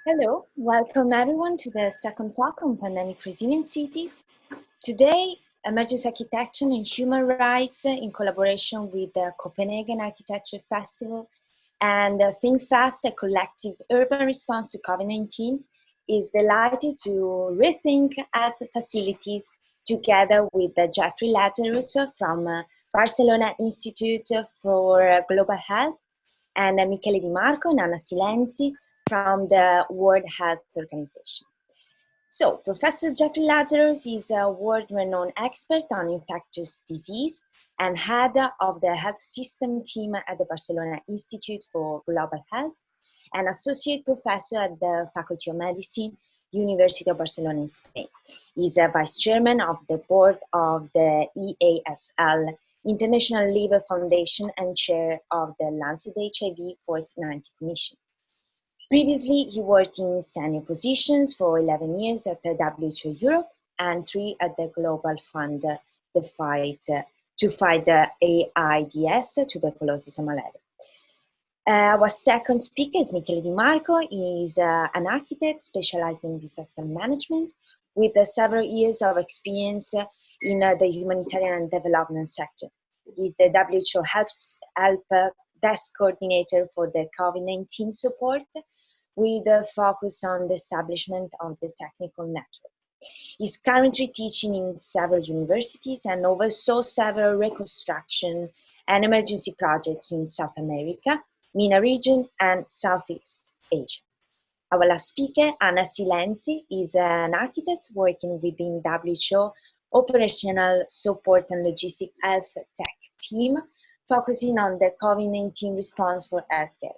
Hello, welcome everyone to the second talk on pandemic resilient cities. Today, emergency architecture and human rights in collaboration with the Copenhagen Architecture Festival and Think Fast, a collective urban response to COVID-19, is delighted to rethink at facilities together with Jeffry Lazarus from Barcelona Institute for Global Health and Michele Di Marco and Anna Silenzi from the World Health Organization. So, Professor Jeffry Lazarus is a world-renowned expert on infectious disease and head of the health system team at the Barcelona Institute for Global Health, and associate professor at the Faculty of Medicine, University of Barcelona in Spain. He's a vice chairman of the board of the EASL, International Liver Foundation, and chair of the Lancet HIV Force-90 Commission. Previously, he worked in senior positions for 11 years at the WHO Europe and 3 at the Global Fund to fight the AIDS, tuberculosis, and malaria. Our second speaker is Michele Di Marco. He is an architect specialized in disaster management with several years of experience in the humanitarian and development sector. He's the WHO HelpDesk coordinator for the COVID-19 support with a focus on the establishment of the technical network. He's currently teaching in several universities and oversaw several reconstruction and emergency projects in South America, MENA region, and Southeast Asia. Our last speaker, Anna Silenzi, is an architect working within WHO Operational Support and Logistic Health Tech team, focusing on the COVID-19 response for healthcare.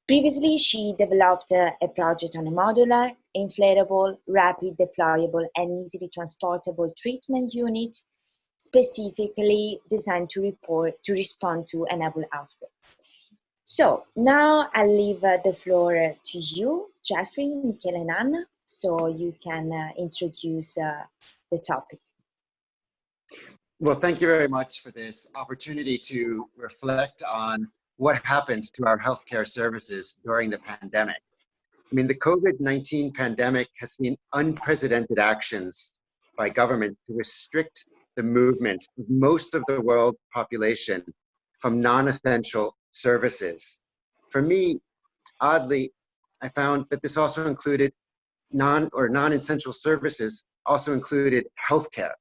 Previously, she developed a project on a modular, inflatable, rapid deployable, and easily transportable treatment unit, specifically designed to respond to an Ebola outbreak. So now I'll leave the floor to you, Jeffrey, Michele, and Anna, so you can introduce the topic. Well, thank you very much for this opportunity to reflect on what happened to our healthcare services during the pandemic. I mean, the COVID-19 pandemic has seen unprecedented actions by government to restrict the movement of most of the world population from non-essential services. For me, oddly, I found that this also included non-essential services also included healthcare.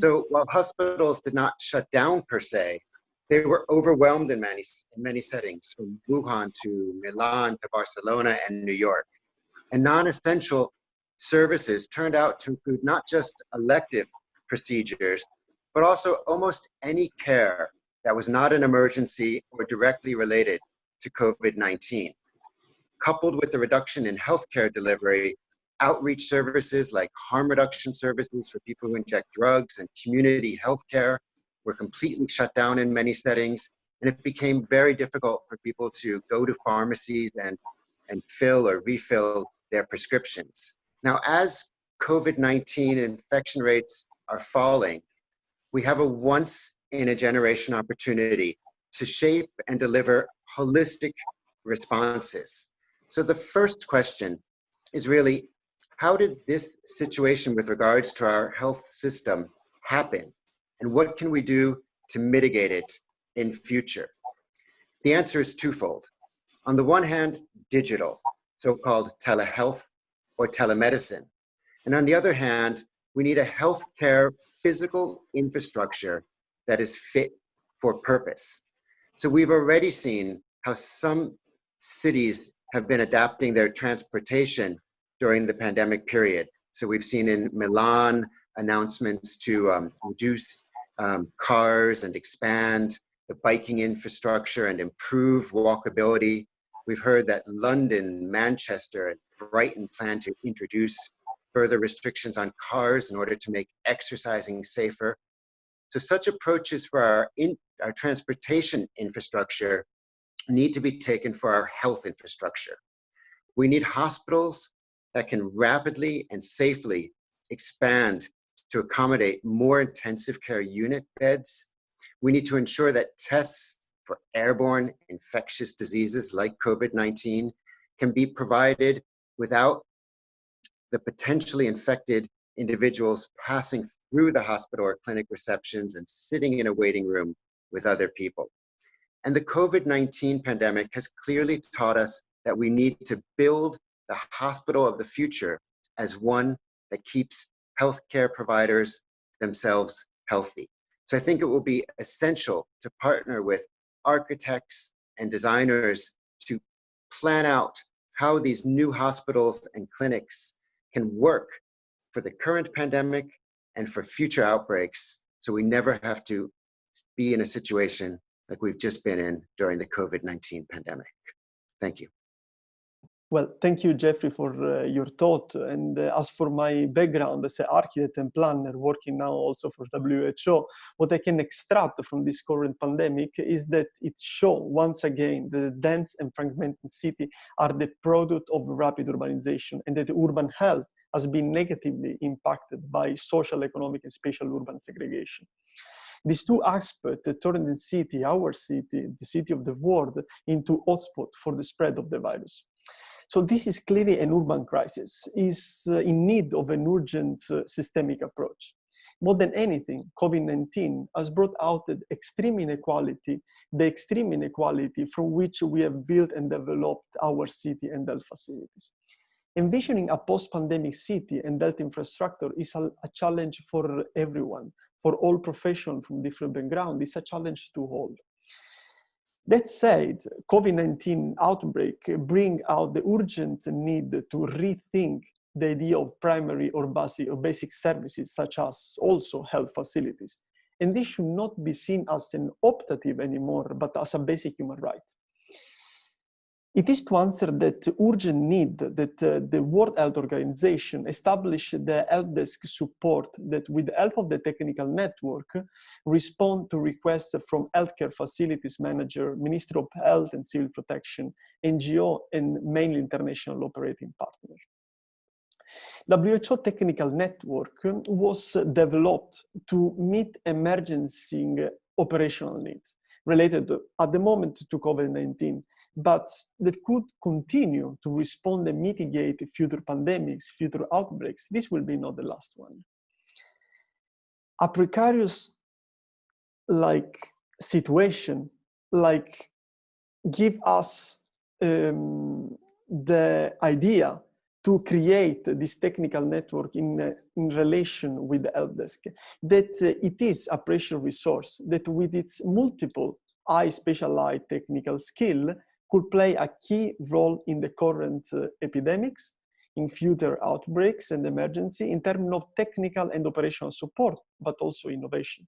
So while hospitals did not shut down per se, they were overwhelmed in many settings, from Wuhan to Milan to Barcelona and New York. And non-essential services turned out to include not just elective procedures, but also almost any care that was not an emergency or directly related to COVID-19. Coupled with the reduction in healthcare delivery, outreach services like harm reduction services for people who inject drugs and community healthcare were completely shut down in many settings, and it became very difficult for people to go to pharmacies and fill or refill their prescriptions. Now, as COVID-19 infection rates are falling, we have a once-in-a-generation opportunity to shape and deliver holistic responses. So the first question is really, how did this situation with regards to our health system happen? And what can we do to mitigate it in future? The answer is twofold. On the one hand, digital, so-called telehealth or telemedicine. And on the other hand, we need a healthcare physical infrastructure that is fit for purpose. So we've already seen how some cities have been adapting their transportation during the pandemic period. So we've seen in Milan announcements to reduce cars and expand the biking infrastructure and improve walkability. We've heard that London, Manchester, and Brighton plan to introduce further restrictions on cars in order to make exercising safer. So such approaches for our transportation infrastructure need to be taken for our health infrastructure. We need hospitals that can rapidly and safely expand to accommodate more intensive care unit beds. We need to ensure that tests for airborne infectious diseases like COVID-19 can be provided without the potentially infected individuals passing through the hospital or clinic receptions and sitting in a waiting room with other people. And the COVID-19 pandemic has clearly taught us that we need to build the hospital of the future as one that keeps healthcare providers themselves healthy. So I think it will be essential to partner with architects and designers to plan out how these new hospitals and clinics can work for the current pandemic and for future outbreaks, so we never have to be in a situation like we've just been in during the COVID-19 pandemic. Thank you. Well, thank you, Jeffrey, for your thought. And as for my background as an architect and planner working now also for WHO, what I can extract from this current pandemic is that it shows once again that the dense and fragmented city are the product of rapid urbanization, and that urban health has been negatively impacted by social, economic, and spatial urban segregation. These two aspects turn the city, our city, the city of the world, into hotspot for the spread of the virus. So this is clearly an urban crisis, is in need of an urgent systemic approach. More than anything, COVID-19 has brought out the extreme inequality from which we have built and developed our city and health facilities. Envisioning a post-pandemic city and health infrastructure is a challenge for everyone, for all professionals from different backgrounds. It's a challenge to all. That said, COVID-19 outbreak bring out the urgent need to rethink the idea of primary or basic services, such as also health facilities. And this should not be seen as an optative anymore, but as a basic human right. It is to answer that urgent need that the World Health Organization established the HelpDesk support that, with the help of the technical network, respond to requests from healthcare facilities manager, Ministry of Health and Civil Protection, NGO, and mainly international operating partners. WHO Technical Network was developed to meet emergency operational needs related at the moment to COVID-19, but that could continue to respond and mitigate future pandemics, future outbreaks. This will be not the last one. A precarious situation give us the idea to create this technical network in relation with the HelpDesk, that it is a precious resource that with its multiple high specialized technical skill could play a key role in the current epidemics, in future outbreaks and emergency, in terms of technical and operational support, but also innovation.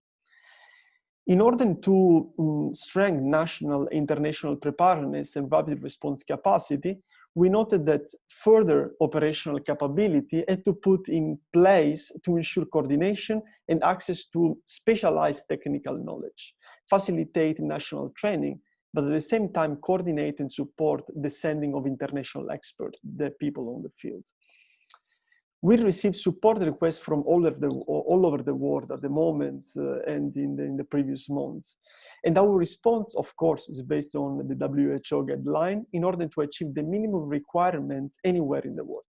In order to strengthen national international preparedness and rapid response capacity, we noted that further operational capability had to put in place to ensure coordination and access to specialized technical knowledge, facilitate national training, but at the same time coordinate and support the sending of international experts, the people on the field. We receive support requests from all over the world at the moment and in the previous months. And our response, of course, is based on the WHO guideline in order to achieve the minimum requirement anywhere in the world.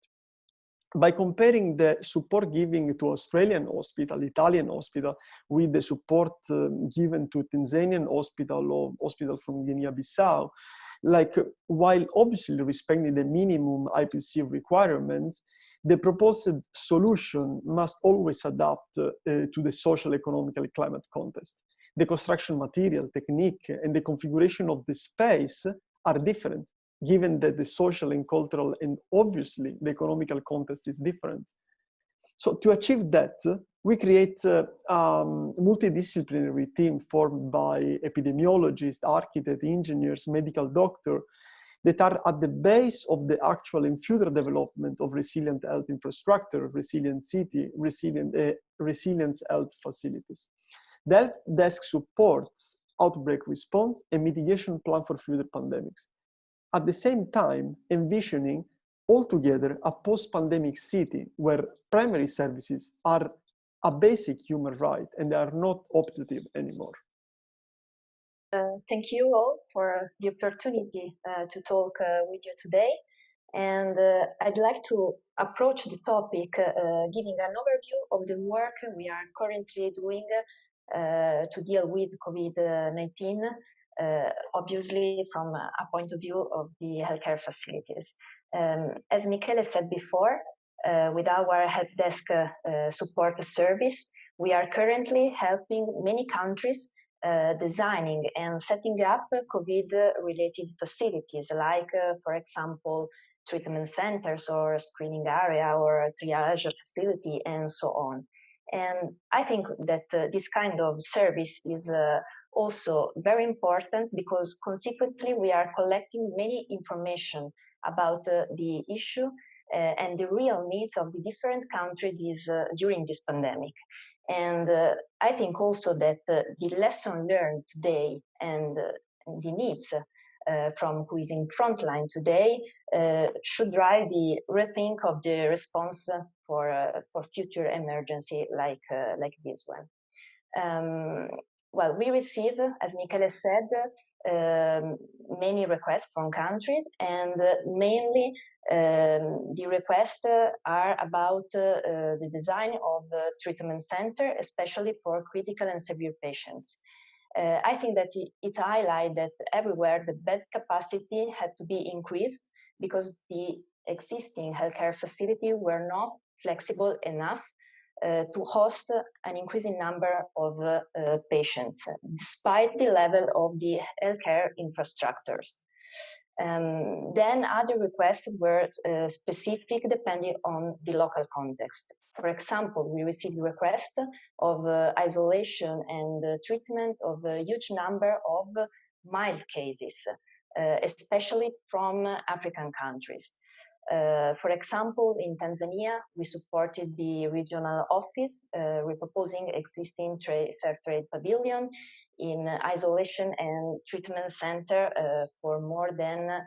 By comparing the support given to Australian hospital, Italian hospital, with the support given to Tanzanian hospital or hospital from Guinea-Bissau, while obviously respecting the minimum IPC requirements, the proposed solution must always adapt to the social, economic, and climate context. The construction material, technique, and the configuration of the space are different, given that the social and cultural and obviously the economical context is different. So to achieve that, we create a multidisciplinary team formed by epidemiologists, architects, engineers, medical doctors that are at the base of the actual and future development of resilient health infrastructure, resilient city, resilient health facilities. The HelpDesk supports outbreak response and mitigation plan for future pandemics. At the same time, envisioning altogether a post-pandemic city where primary services are a basic human right and they are not optative anymore. Thank you all for the opportunity to talk with you today. And I'd like to approach the topic giving an overview of the work we are currently doing to deal with COVID-19, obviously from a point of view of the healthcare facilities. As Michele said before, with our HelpDesk support service, we are currently helping many countries designing and setting up COVID-related facilities, like, for example, treatment centers or screening area or triage facility and so on. And I think that this kind of service is also very important because consequently we are collecting many information about the issue and the real needs of the different countries during this pandemic. And I think also that the lesson learned today and the needs from who is in frontline today should drive the rethink of the response for future emergency like this one. Well, we receive, as Michele said, many requests from countries, and mainly the requests are about the design of the treatment center, especially for critical and severe patients. I think that it highlights that everywhere the bed capacity had to be increased because the existing healthcare facility were not flexible enough to host an increasing number of patients, despite the level of the healthcare infrastructures. Then other requests were specific depending on the local context. For example, we received requests of isolation and treatment of a huge number of mild cases, especially from African countries. For example, in Tanzania, we supported the regional office, repurposing existing fair trade pavilion in isolation and treatment center for more than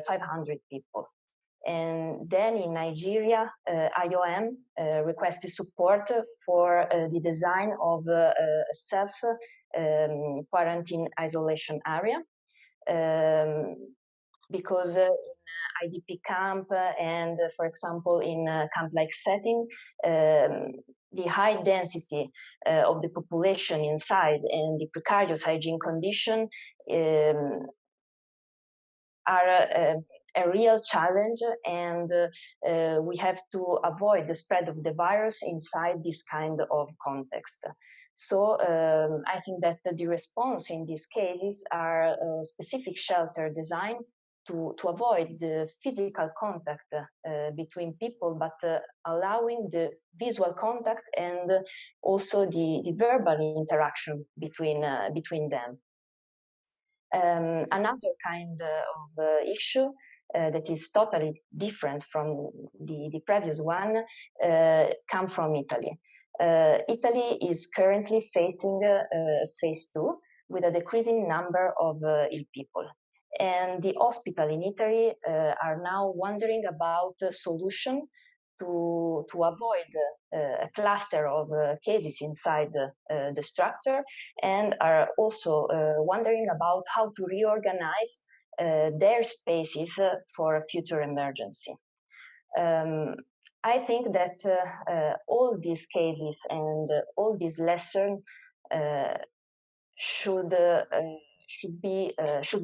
500 people. And then in Nigeria, IOM requested support for the design of a self-quarantine isolation area because in IDP camp and, for example, in a camp-like setting, the high density of the population inside and the precarious hygiene condition are a real challenge, and we have to avoid the spread of the virus inside this kind of context. So I think that the response in these cases are specific shelter design to avoid the physical contact between people, but allowing the visual contact and also the verbal interaction between them. Another kind of issue that is totally different from the previous one come from Italy. Italy is currently facing phase 2 with a decreasing number of ill people. And the hospital in Italy are now wondering about a solution to avoid a cluster of cases inside the structure, and are also wondering about how to reorganize their spaces for a future emergency. I think that all these cases and all these lessons should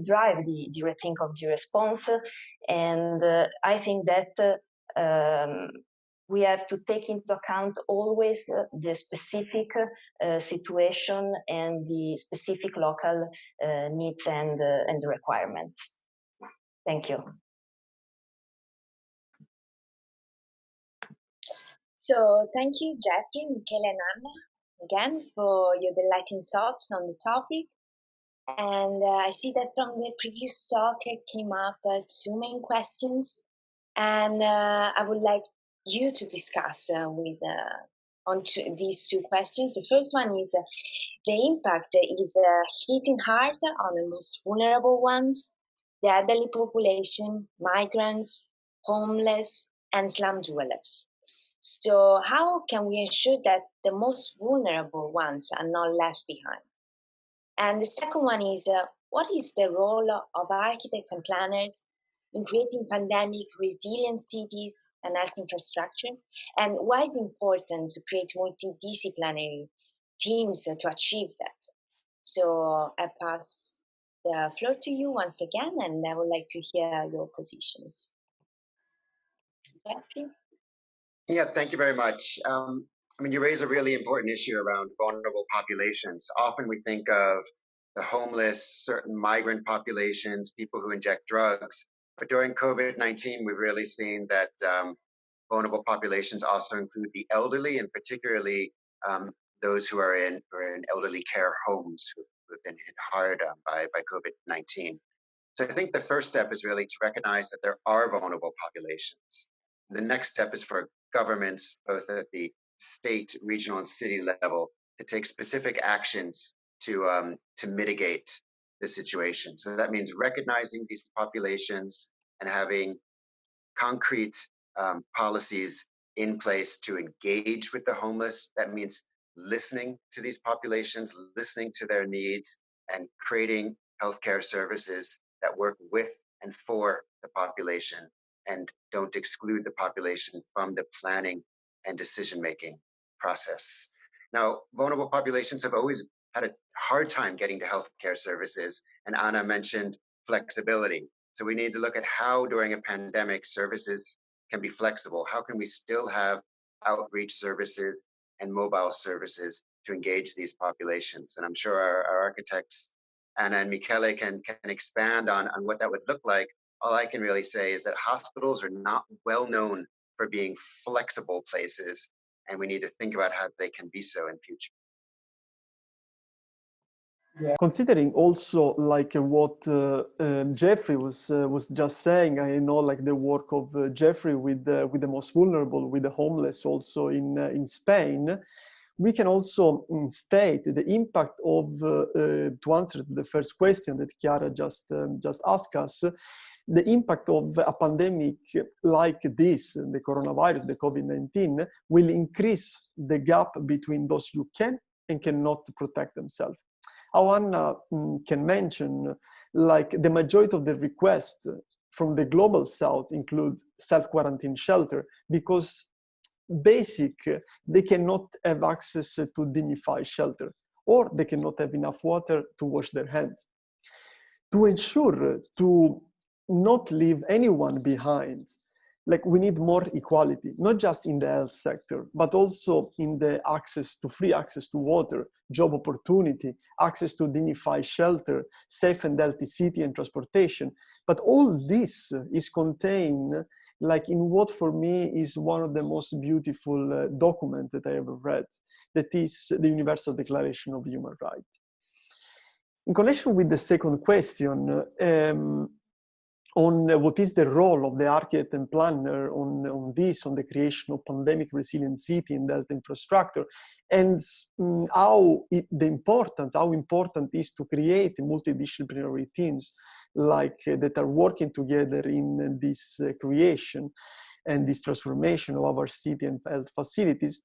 drive the rethink of the response, and I think that we have to take into account always the specific situation and the specific local needs and requirements. Thank you. So thank you, Jeffrey, Michele, and Anna, again, for your delightful thoughts on the topic. And I see that from the previous talk came up 2 main questions, and I would like you to discuss on these 2 questions. The first one is the impact is hitting hard on the most vulnerable ones, the elderly population, migrants, homeless, and slum dwellers. So how can we ensure that the most vulnerable ones are not left behind? And the second one is, what is the role of architects and planners in creating pandemic resilient cities and health infrastructure, and why it's important to create multidisciplinary teams to achieve that. So I pass the floor to you once again, and I would like to hear your positions. Jeffrey? Yeah, thank you very much. I mean, you raise a really important issue around vulnerable populations. Often we think of the homeless, certain migrant populations, people who inject drugs. But during COVID-19, we've really seen that vulnerable populations also include the elderly, and particularly those who are in elderly care homes who have been hit hard by COVID-19. So I think the first step is really to recognize that there are vulnerable populations. The next step is for governments, both at the state, regional, and city level, to take specific actions to mitigate the situation. So that means recognizing these populations and having concrete policies in place to engage with the homeless. That means listening to these populations, listening to their needs, and creating healthcare services that work with and for the population and don't exclude the population from the planning and decision-making process. Now, vulnerable populations have always had a hard time getting to healthcare services, and Anna mentioned flexibility. So we need to look at how during a pandemic services can be flexible. How can we still have outreach services and mobile services to engage these populations? And I'm sure our architects, Anna and Michele, can expand on what that would look like. All I can really say is that hospitals are not well known for being flexible places, and we need to think about how they can be so in future. Yeah. Considering also like what Jeffrey was just saying, I know like the work of Jeffrey with the most vulnerable, with the homeless, also in Spain. We can also state the impact of to answer the first question that Chiara just asked us. The impact of a pandemic like this, the coronavirus, the COVID-19, will increase the gap between those who can and cannot protect themselves. Anna can mention, like the majority of the requests from the global south include self-quarantine shelter because they cannot have access to dignified shelter, or they cannot have enough water to wash their hands. To ensure to not leave anyone behind, like we need more equality, not just in the health sector, but also in the free access to water, job opportunity, access to dignified shelter, safe and healthy city and transportation. But all this is contained like in what for me is one of the most beautiful documents that I ever read, that is the Universal Declaration of Human Rights. In connection with the second question, on what is the role of the architect and planner on the creation of pandemic resilient city and health infrastructure, and how important is to create multidisciplinary teams like that are working together in this creation and this transformation of our city and health facilities.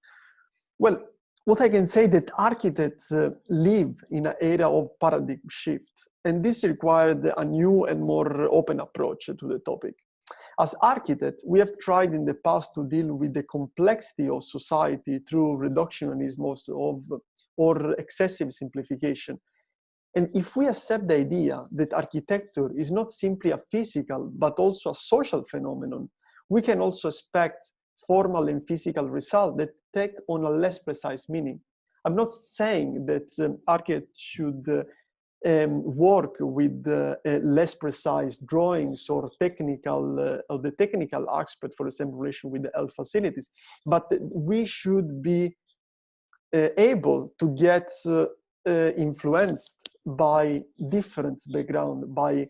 Well, what I can say that architects live in an era of paradigm shift, and this required a new and more open approach to the topic. As architects, we have tried in the past to deal with the complexity of society through reductionism or excessive simplification. And if we accept the idea that architecture is not simply a physical, but also a social phenomenon, we can also expect formal and physical results that take on a less precise meaning. I'm not saying that architects should work with less precise drawings or the technical aspect, for example, in relation with the health facilities, but we should be able to get influenced by different background, by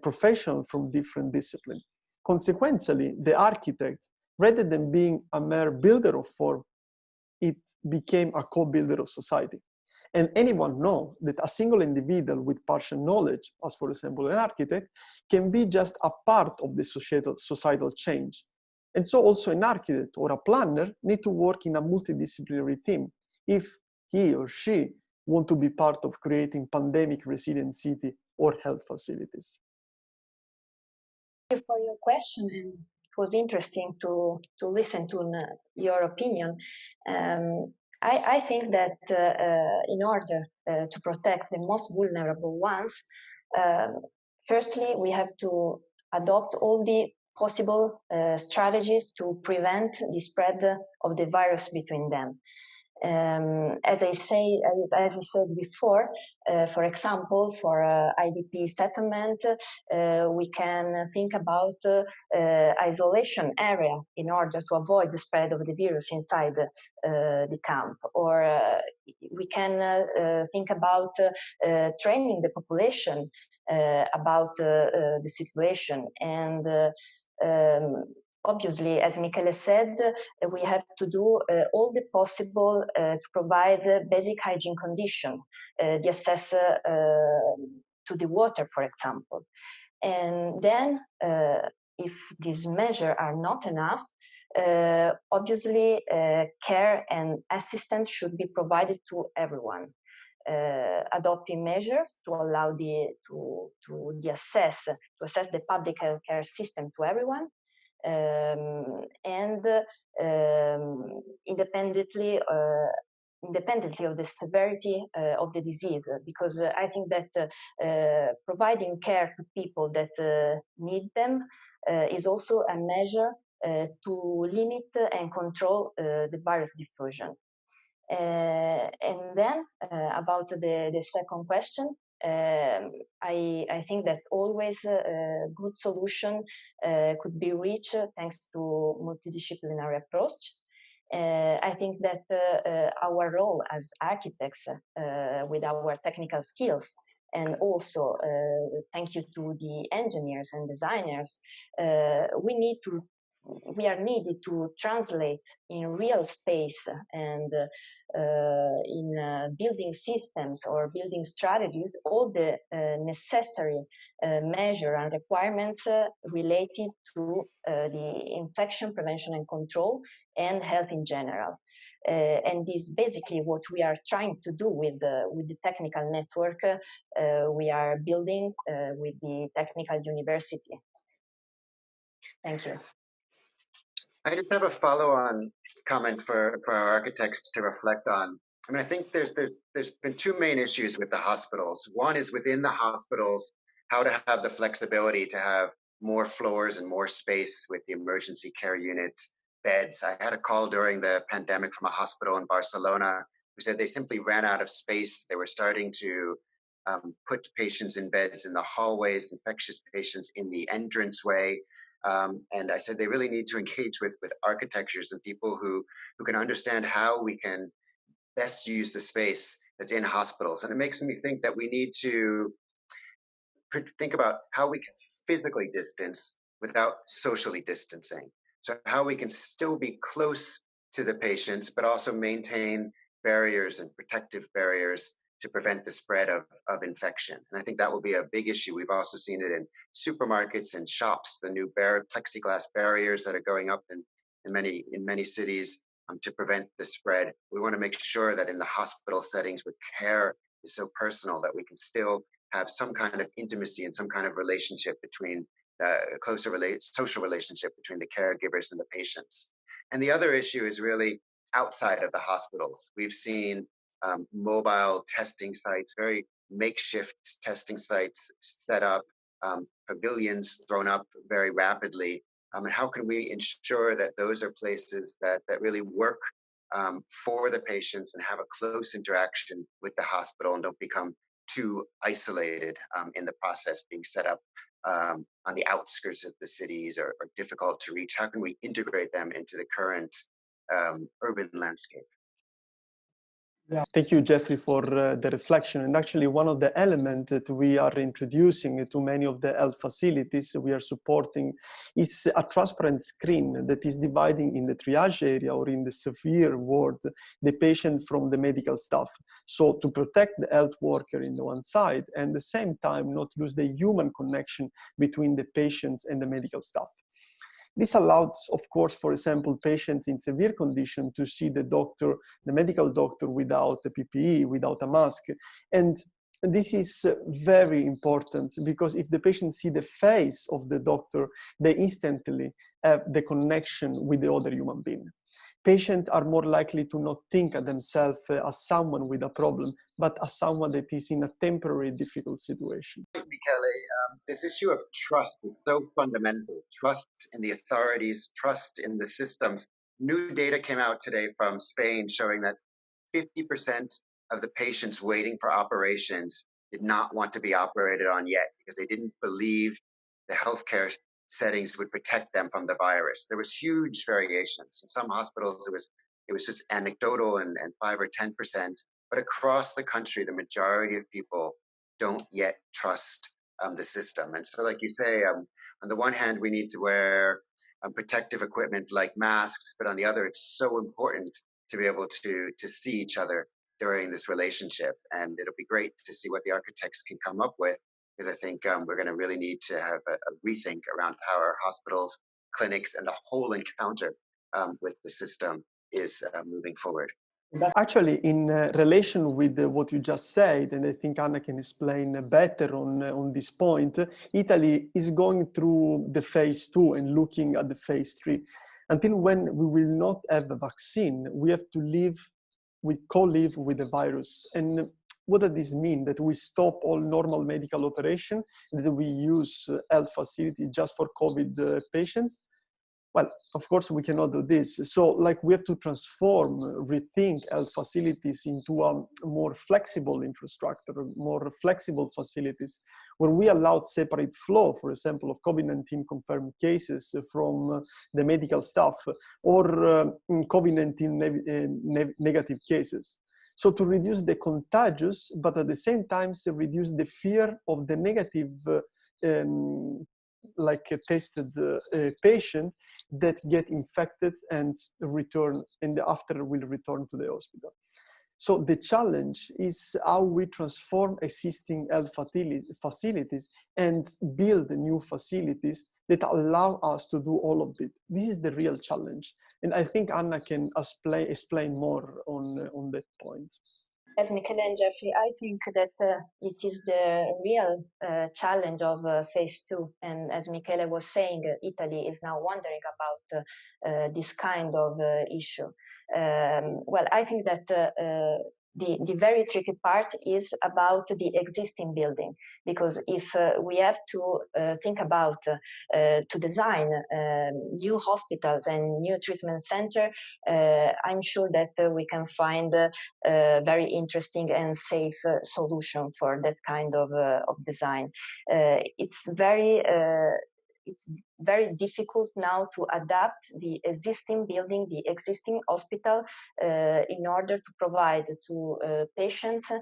professionals from different disciplines. Consequently, the architect, rather than being a mere builder of form, it became a co-builder of society. And anyone knows that a single individual with partial knowledge, as for example an architect, can be just a part of the societal change. And so also an architect or a planner need to work in a multidisciplinary team if he or she want to be part of creating pandemic resilient city or health facilities. you for your question, and it was interesting to listen to your opinion. I think that in order to protect the most vulnerable ones, firstly, we have to adopt all the possible strategies to prevent the spread of the virus between them. As I said before, for example, for IDP settlement, we can think about isolation area in order to avoid the spread of the virus inside the camp, or we can think about training the population about the situation. And obviously, as Michele said, we have to do all the possible to provide basic hygiene condition, the access to the water, for example. And then, if these measures are not enough, obviously care and assistance should be provided to everyone. Adopting measures to allow to assess the public health care system to everyone, and independently of the severity of the disease, because I think that providing care to people that need them is also a measure to limit and control the virus diffusion. And then about the second question, I think that always a good solution could be reached thanks to multidisciplinary approach. I think that our role as architects, with our technical skills, and also thank you to the engineers and designers, we are needed to translate in real space and in building systems or building strategies all the necessary measures and requirements related to the infection prevention and control and health in general. And this is basically what we are trying to do with the technical network we are building with the Technical University. Thank you. I just have a follow-on comment for our architects to reflect on. I mean, I think there's been two main issues with the hospitals. One is within the hospitals, how to have the flexibility to have more floors and more space with the emergency care units, beds. I had a call during the pandemic from a hospital in Barcelona who said they simply ran out of space. They were starting to put patients in beds in the hallways, infectious patients in the entranceway. And I said they really need to engage with architectures and people who can understand how we can best use the space that's in hospitals. And it makes me think that we need to think about how we can physically distance without socially distancing. So how we can still be close to the patients, but also maintain barriers and protective barriers to prevent the spread of infection. And I think that will be a big issue. We've also seen it in supermarkets and shops, the new plexiglass barriers that are going up in many cities to prevent the spread. We want to make sure that in the hospital settings where care is so personal that we can still have some kind of intimacy and some kind of relationship between social relationship between the caregivers and the patients. And the other issue is really outside of the hospitals. We've seen mobile testing sites, very makeshift testing sites set up, pavilions thrown up very rapidly. And how can we ensure that those are places that really work for the patients and have a close interaction with the hospital and don't become too isolated in the process, being set up on the outskirts of the cities or difficult to reach? How can we integrate them into the current urban landscape? Yeah. Thank you, Jeffrey, for the reflection. And actually, one of the elements that we are introducing to many of the health facilities we are supporting is a transparent screen that is dividing in the triage area or in the severe ward the patient from the medical staff. So to protect the health worker in the one side and at the same time not lose the human connection between the patients and the medical staff. This allows, of course, for example, patients in severe condition to see the doctor, the medical doctor, without the PPE, without a mask. And this is very important, because if the patient see the face of the doctor, they instantly have the connection with the other human being. Patients are more likely to not think of themselves as someone with a problem, but as someone that is in a temporary difficult situation. Michele, this issue of trust is so fundamental. Trust in the authorities, trust in the systems. New data came out today from Spain showing that 50% of the patients waiting for operations did not want to be operated on yet because they didn't believe the healthcare settings would protect them from the virus. There was huge variations. In some hospitals, it was just anecdotal and 5 or 10%. But across the country, the majority of people don't yet trust the system. And so, like you say, on the one hand, we need to wear protective equipment like masks, but on the other, it's so important to be able to see each other during this relationship. And it'll be great to see what the architects can come up with, because I think we're going to really need to have a rethink around how our hospitals, clinics, and the whole encounter with the system is moving forward. Actually, in relation with what you just said, and I think Anna can explain better on this point, Italy is going through the phase 2 and looking at the phase 3. Until when we will not have a vaccine, we have to co-live with the virus. And what does this mean? That we stop all normal medical operation, that we use health facility just for COVID patients? Well, of course, we cannot do this. So, like, we have to rethink health facilities into a more flexible infrastructure, more flexible facilities, where we allowed separate flow, for example, of COVID-19 confirmed cases from the medical staff, or COVID-19 negative cases. So to reduce the contagious, but at the same time, to reduce the fear of the negative like a tested patient that get infected and return, and after will return to the hospital. So the challenge is how we transform existing health facilities and build new facilities that allow us to do all of it. This is the real challenge. And I think Anna can explain more on that point. As Michele and Jeffrey, I think that it is the real challenge of phase 2. And as Michele was saying, Italy is now wondering about this kind of issue. Well, I think that the very tricky part is about the existing building, because if we have to think about to design new hospitals and new treatment center, I'm sure that we can find a very interesting and safe solution for that kind of design. It's very difficult now to adapt the existing building, the existing hospital, in order to provide to patients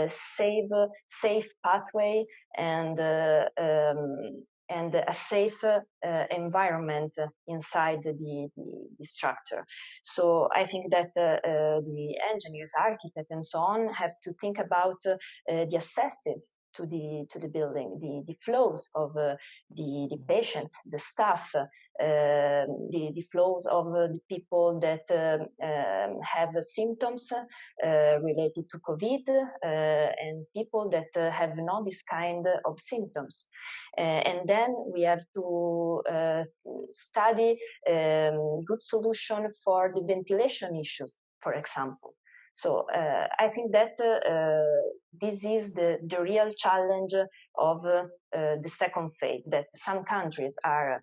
safe pathway and a safe environment inside the structure. So I think that the engineers, architects, and so on have to think about the accesses to the building, the flows of the patients, the staff, the flows of the people that have symptoms related to COVID, and people that have not this kind of symptoms. And then we have to study good solution for the ventilation issues, for example. So I think that this is the real challenge of the second phase that some countries are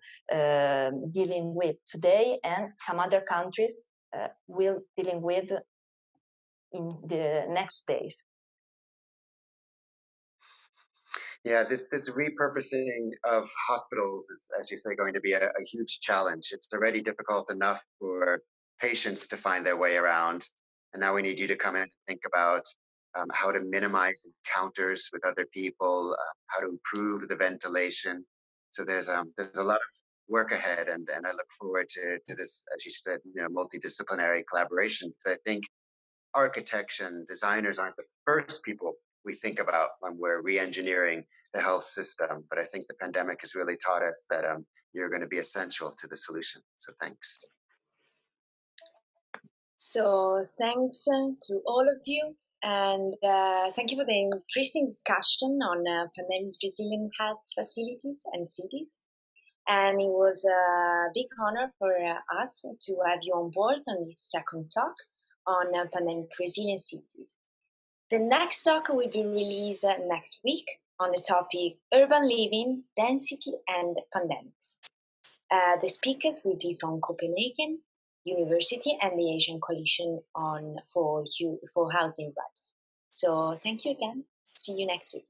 dealing with today, and some other countries will dealing with in the next days. Yeah, this repurposing of hospitals is, as you say, going to be a huge challenge. It's already difficult enough for patients to find their way around. And now we need you to come in and think about how to minimize encounters with other people, how to improve the ventilation. So there's a lot of work ahead, and I look forward to this, as you said, multidisciplinary collaboration. I think architects and designers aren't the first people we think about when we're re-engineering the health system, but I think the pandemic has really taught us that you're going to be essential to the solution. So thanks. So thanks to all of you. And thank you for the interesting discussion on pandemic resilient health facilities and cities. And it was a big honor for us to have you on board on this second talk on pandemic resilient cities. The next talk will be released next week on the topic urban living, density, and pandemics. The speakers will be from Copenhagen University and the Asian Coalition for Housing Rights. So thank you again. See you next week.